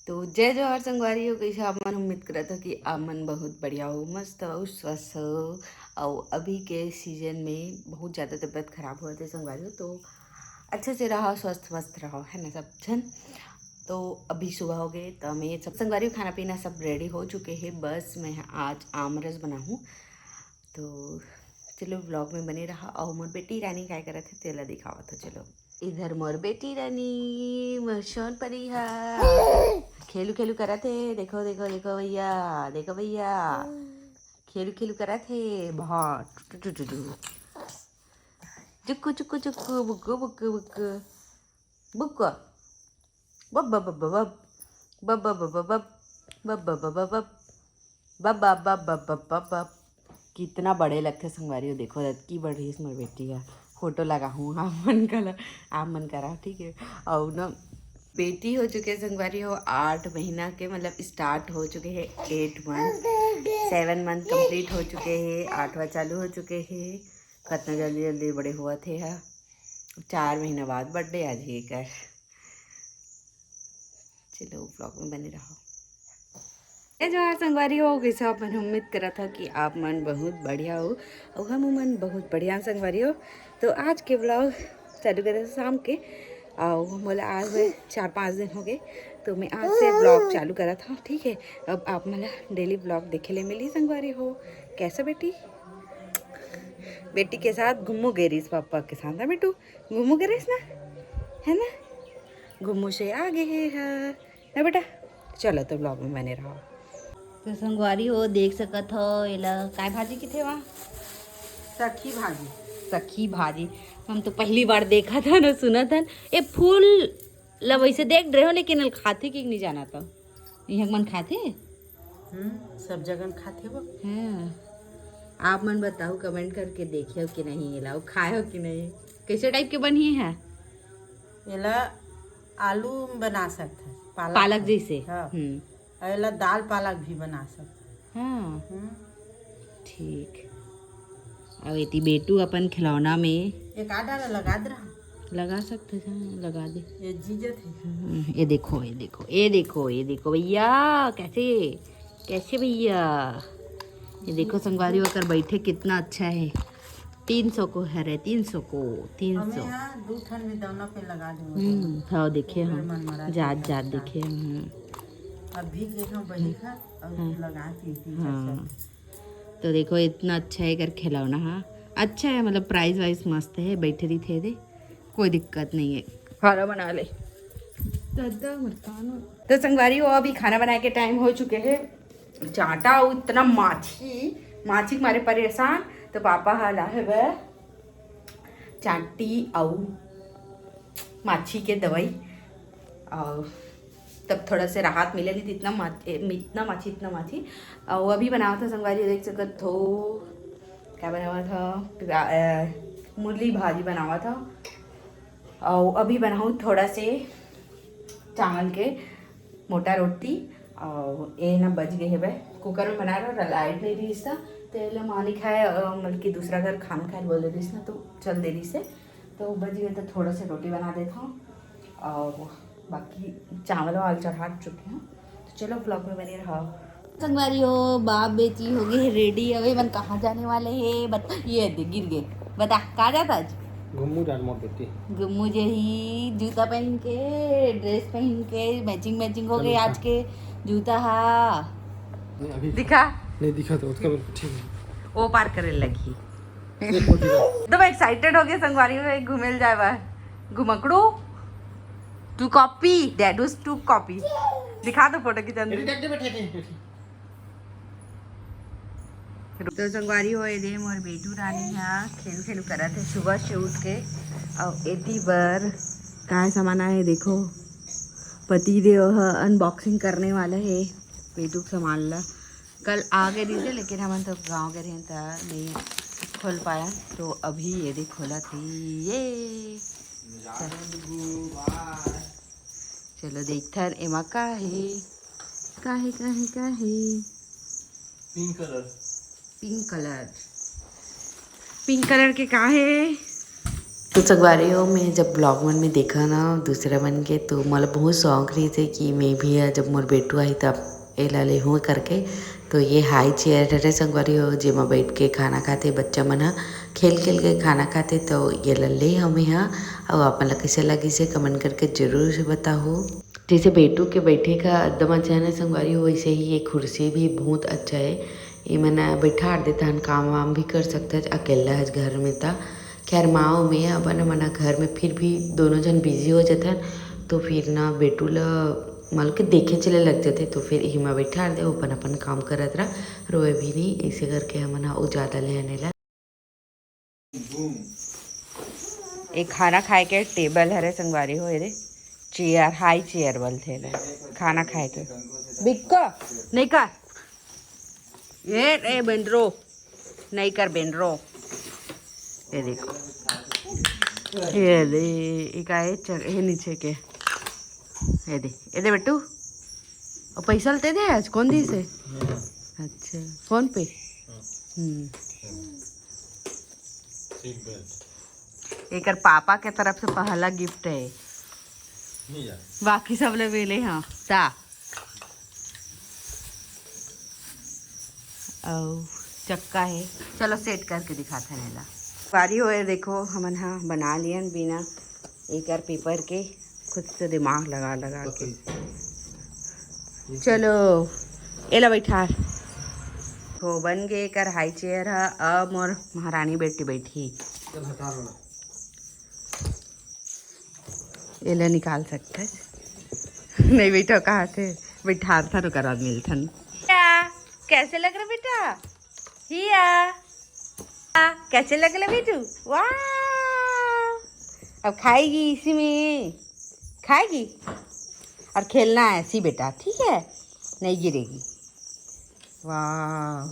तो जय जवाहर संगवारी हो कैसे आप मन। उम्मीद करा था कि आप मन बहुत बढ़िया हो, मस्त हो, स्वस्थ हो। और अभी के सीजन में बहुत ज़्यादा तबीयत खराब हुआ थे संगवारी हो, तो अच्छे से रहो, स्वस्थ मस्त रहो, है ना सब जन। तो अभी सुबह हो गए तो मैं सब संगवारी खाना पीना सब रेडी हो चुके हैं। बस मैं आज आमरस बनाऊँ, तो चलो ब्लॉग में बने रहा। और मोर बेटी रानी क्या करे थे तेला दिखावा था। चलो इधर मोर बेटी रानी मशोन परी है, खेलू खेलू करा थे। देखो देखो देखो भैया, देखो भैया खेलू खेलू करा थे बहुत। चुक्कू चुक्कू चुक्कू बुक्कू बुक्कू बुक्कू बुक्कू बब बब बब बब बब बब बब बब बब बब बब बब बब बब बब बब बब बब। कितना बड़े लगते संगवारी हो, देखो की बड़ी इसमें बेटी का फोटो लगा हूँ। आप मन करा ठीक है। और ना बेटी हो चुके हैं संगवारी हो 8 महीना के, मतलब स्टार्ट हो चुके हैं 8 मंथ, 7 मंथ कंप्लीट हो चुके हैं, 8वां चालू हो चुके हैं। कितना जल्दी जल्दी बड़े हुआ थे। 4 महीना बाद बर्थडे आज ही कर। चलो ब्लॉग में बने रहो। जो आज संगवारी हो कैसे आप मन उम्मीद करा था कि आप मन बहुत बढ़िया हो और हम मन बहुत बढ़िया संगवारी हो। तो आज के ब्लॉग चालू करे शाम के, और मोला आज 4-5 दिन हो गए, तो मैं आज से ब्लॉग चालू करा था। ठीक है, अब आप मला डेली ब्लॉग देखे ले मिली संगवारी हो। कैसा बेटी, बेटी के साथ घूमो गेरीस, पापा के साथ ना बेटू घूमो गेरीस ना, है ना। घूमो से आगे है ना बेटा। चलो तो ब्लॉग में बने रहो। तो संगवारी हो देख सकत हो एला काय भाजी की थे वहाँ, सखी भाजी। सखी भाजी। हम तो पहली बार देखा था ना, सुना था। ये फूल ला वैसे देख रहे हो, लेकिन एल खाते कि नहीं जाना था। यहाँ मन खाते सब जगह खाते हो। हैं। आप मन बताओ कमेंट करके, देखे हो कि नहीं, ये लाओ खाए हो कि नहीं, कैसे टाइप के बनी है। एला आलू बना सकते, पालक जैसे। हाँ। एला दाल पालक भी बना सकते। हाँ ठीक। और इतनी बेटू अपन खिलौना में एक आधा लगा दे रहा, लगा सकते हैं, लगा दे। ये जीजत है। ये देखो ये देखो ये देखो ये देखो भैया, कैसे कैसे भैया, ये देखो संगवारी होकर बैठे कितना अच्छा है। 300 को है रे, 300 को 300। यहाँ 2 ठन में दोनों पे लगा दूँ। हाँ देखे हम जात जात देखे हम। अभी के हम वही खा और लगा दी। हाँ तो देखो इतना अच्छा है कर खिलौना। हाँ अच्छा है, मतलब प्राइस वाइस मस्त है, बैठे रही थे दे, कोई दिक्कत नहीं है। खाना बना ले तो संगवारी हो अभी खाना बनाए के टाइम हो चुके हैं। चाटा इतना माछी मारे परेशान, तो पापा हाला है वह चाटी और माछी के दवाई, और तब थोड़ा से राहत मिले थी। इतना माछी और वो अभी बनाया था संगवारी देख सकत हो। क्या बनावा था, मूली भाजी बनावा था। और अभी बनाऊँ थोड़ा से चावल के मोटा रोटी। और ये ना बज गए है भाई, कुकर में बना रहा, लाइट नहीं रही इसका, तो ये मालिक है मतलब कि दूसरा घर खाना खाए बोल रही ना, तो चल दे रही से, तो बज गए तो थोड़ा सा रोटी बना देता हूँ। और बाकी चावल वाल चढ़ा चुके हैं। तो चलो ब्लॉग में बने रहो। संगवारी हो बाप बेटी हो गए रेडी, अभी मन कहाँ जाने वाले हैं बता। ये दे गिर गए, बता कहाँ जाता आज। घुमू डाल मोर बेटी, गुम्मू जही जूता पहन के, ड्रेस पहन के, मैचिंग हो गई आज के जूता। हा दिखा नहीं दिखा तो उसका ठीक है। वो पार करे लगी तो मैं एक्साइटेड हो गया संगवारी में घूमे जाए बार घुमकड़ू। टू कॉपी डैडूज टू कॉपी दिखा दो फोटो की चंद। तो संगवारी हो दे मोर बेटू रानी यहाँ खेल करा थे सुबह से उठ के। और एती बार काय सामान है देखो, पति देव अनबॉक्सिंग करने वाला है बेटू सामान ला। कल आ गए रही थे, लेकिन हम तो गाँव गए रहे था, नहीं खोल पाया, तो अभी ये देख खोला थी ये। चलो देखता एमा का है, का है का है का है। पिंक कलर के का है, तो संगवारी हो, मैं जब ब्लॉग मन में देखा ना दूसरा बन के, तो मतलब बहुत शौक रही थी कि मैं भी जब मोर बेटू आई तब एला ले हूँ करके। तो ये हाई चेयर हरे संगवारी हो, जेमा बैठ के खाना खाते बच्चा मन हा, खेल खेल के खाना खाते। तो ये ले हमें हाँ, और आप मन ला कैसे लगी से कमेंट करके जरूर से बताओ। जैसे बेटू के बैठे का एकदम अच्छा है ना संगवारी हो, वैसे ही ये कुर्सी भी बहुत अच्छा है। ये मैंने बैठा देता हन, काम वाम भी कर सकता है अकेला है घर में था। खैर माँ में अपन मना घर में फिर भी दोनों जन बिजी हो जाते हैं, तो फिर ना बेटू ला मान के देखे चले लग जाते। तो फिर हिमा बैठा दे, अपन अपन काम करत रहा, रोए भी नहीं। ऐसे करके हम ना वो ज़्यादा ले आने ला। एक खाना खाए के टेबल हरे संगवारी हो रे, चेयर हाई चेयर बल थे रे खाना खाए के बिक्का नहीं कर ए बेंद्रो नहीं कर बेंद्रो। ये देखो ये दे इकाए चल ये नीचे के ये दे बेटू और पैसा लेते दे आज कौन दी से। अच्छा फोन पे। एक पापा के तरफ से पहला गिफ्ट है, बाकी सब ले वेले हाँ ता चक्का है। चलो सेट करके दिखाते हैं ला बारी हो। देखो हमन हाँ बना लियन बिना एक यार पेपर के, खुद से दिमाग लगा लगा के। चलो एला बैठा हो बन गए कर हाई चेयर है। अब मोर महारानी बेटी बैठी एला निकाल सकते नहीं बेटा कहाँ से बैठा था तो करा मिलथन। कैसे लग रहा बेटा हिया कैसे लग रहा बेटू वाह। अब खाएगी इसी में खाएगी और खेलना है ऐसी बेटा ठीक है नहीं गिरेगी। वाह